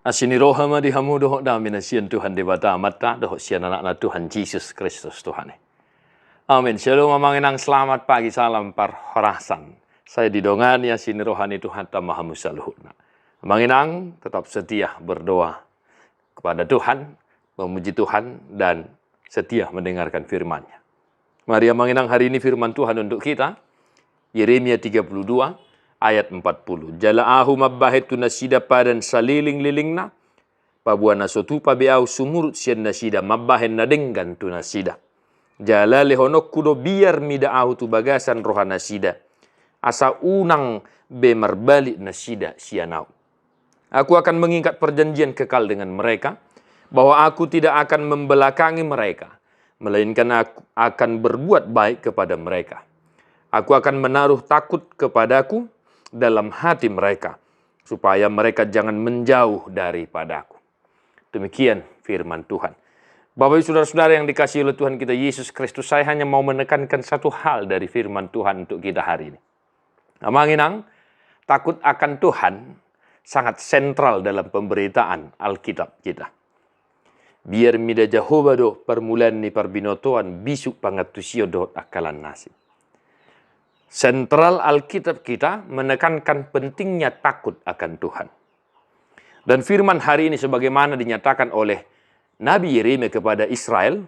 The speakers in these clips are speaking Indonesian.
Asini rohama di hamu doh dami na sian Tuhan di bata mata doh sian anak na Tuhan Yesus Kristus Tuhan. Amin. Shalom mamanginang selamat pagi salam parhorasan. Saya didongan ya sini rohani Tuhan ta maha musaluhna. Mamanginang tetap setia berdoa kepada Tuhan, memuji Tuhan dan setia mendengarkan firman-Nya. Mari mamanginang hari ini firman Tuhan untuk kita. Yeremia 32 ayat 40. Jala'ahu mabbahitu nasida padan saliling-lilingna. Pabuana sotupa beau sumurut sian nasida mabbahen nadenggan tu nasida. Jala lehonok kudo biar mida'ahu tu bagasan roha nasida. Asa unang bemerbalik nasida sianau. Aku akan mengikat perjanjian kekal dengan mereka. Bahwa aku tidak akan membelakangi mereka. Melainkan aku akan berbuat baik kepada mereka. Aku akan menaruh takut kepadaku dalam hati mereka, supaya mereka jangan menjauh daripadaku. Demikian firman Tuhan. Bapak ibu saudara-saudara yang dikasihi oleh Tuhan kita Yesus Kristus, saya hanya mau menekankan satu hal dari firman Tuhan untuk kita hari ini. Amanginang, takut akan Tuhan sangat sentral dalam pemberitaan Alkitab kita. Biar mida Jehovah do permulaan ni perbinotoan bisu pangatusio do akalan nasib. Sentral Alkitab kita menekankan pentingnya takut akan Tuhan. Dan firman hari ini sebagaimana dinyatakan oleh Nabi Yeremia kepada Israel,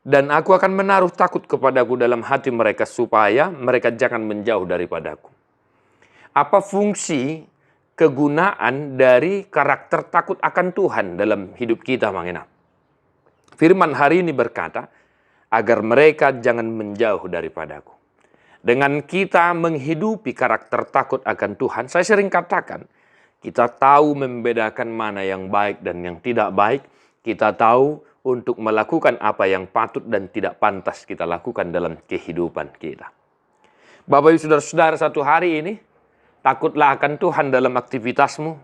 dan aku akan menaruh takut kepadaku dalam hati mereka supaya mereka jangan menjauh daripadaku. Apa fungsi kegunaan dari karakter takut akan Tuhan dalam hidup kita, mangena? Firman hari ini berkata, agar mereka jangan menjauh daripadaku. Dengan kita menghidupi karakter takut akan Tuhan, saya sering katakan, kita tahu membedakan mana yang baik dan yang tidak baik. Kita tahu untuk melakukan apa yang patut dan tidak pantas kita lakukan dalam kehidupan kita. Bapak ibu saudara-saudara, satu hari ini, takutlah akan Tuhan dalam aktivitasmu.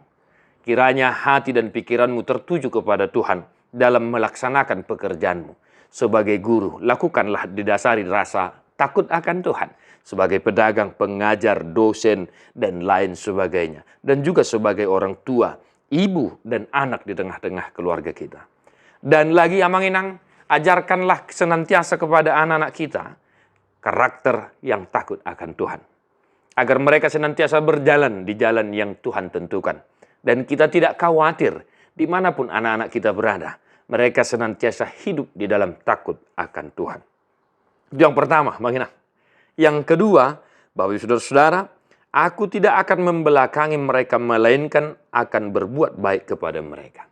Kiranya hati dan pikiranmu tertuju kepada Tuhan dalam melaksanakan pekerjaanmu. Sebagai guru, lakukanlah didasari rasa takut akan Tuhan. Sebagai pedagang, pengajar, dosen, dan lain sebagainya. Dan juga sebagai orang tua, ibu, dan anak di tengah-tengah keluarga kita. Dan lagi amanginang, ajarkanlah senantiasa kepada anak-anak kita karakter yang takut akan Tuhan. Agar mereka senantiasa berjalan di jalan yang Tuhan tentukan. Dan kita tidak khawatir dimanapun anak-anak kita berada. Mereka senantiasa hidup di dalam takut akan Tuhan. Itu yang pertama, amanginang. Yang kedua, Bapak ibu saudara-saudara, aku tidak akan membelakangi mereka, melainkan akan berbuat baik kepada mereka.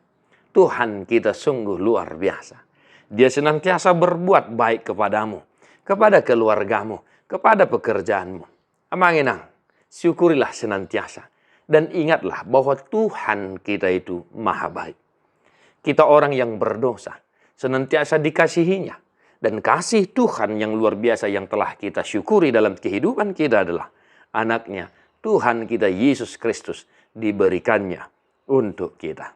Tuhan kita sungguh luar biasa. Dia senantiasa berbuat baik kepadamu, kepada keluargamu, kepada pekerjaanmu. Amanginang, syukurilah senantiasa. Dan ingatlah bahwa Tuhan kita itu maha baik. Kita orang yang berdosa, senantiasa dikasihinya. Dan kasih Tuhan yang luar biasa yang telah kita syukuri dalam kehidupan kita adalah anaknya Tuhan kita Yesus Kristus diberikannya untuk kita.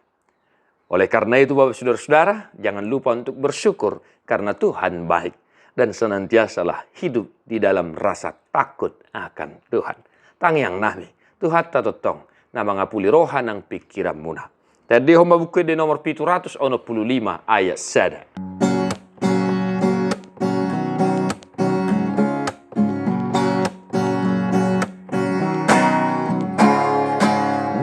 Oleh karena itu Bapak saudara-saudara, jangan lupa untuk bersyukur karena Tuhan baik. Dan senantiasalah hidup di dalam rasa takut akan Tuhan. Tang yang nami, Tuhan tatotong, nama ngapuli roha nang pikiran muna. Tadi homa buku di nomor 765 ayat sada.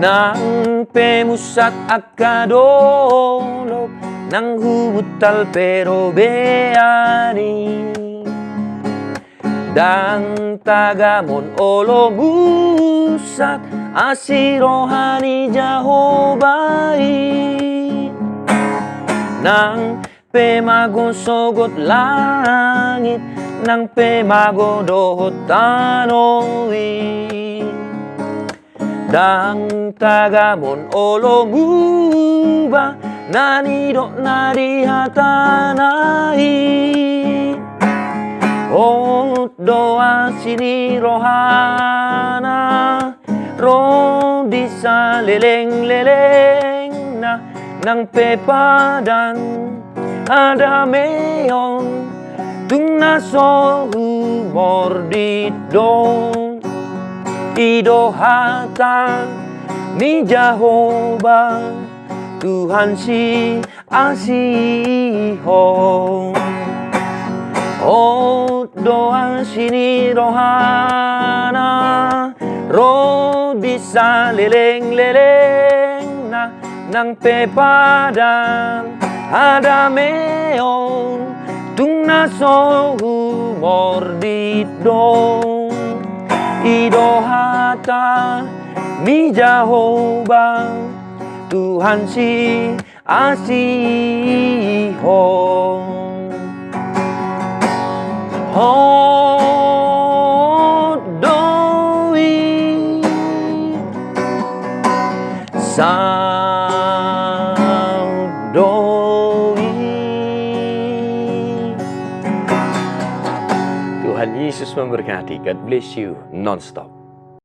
Nang pemusat akadolog nang hubutal pero beani dang tagamon olo musat asirohani Jahobai nang pemago sogot langit nang pemago dohot tanoi dang tagamon olo muba nanido narihatanai o doa sini rohana ro disa leleng-leleng na nang pepadan ada meong tung naso mordidong idohatan ni Jehovah Tuhan si asiho. Oh doa sini rohana, roh bisa leleng-leleng na nang pepadang ada meon tung naso humor didong idohata mi Jehovah Tuhan si asiho. Oh doi doi. Tuhan Yesus memberkati. God bless you non-stop.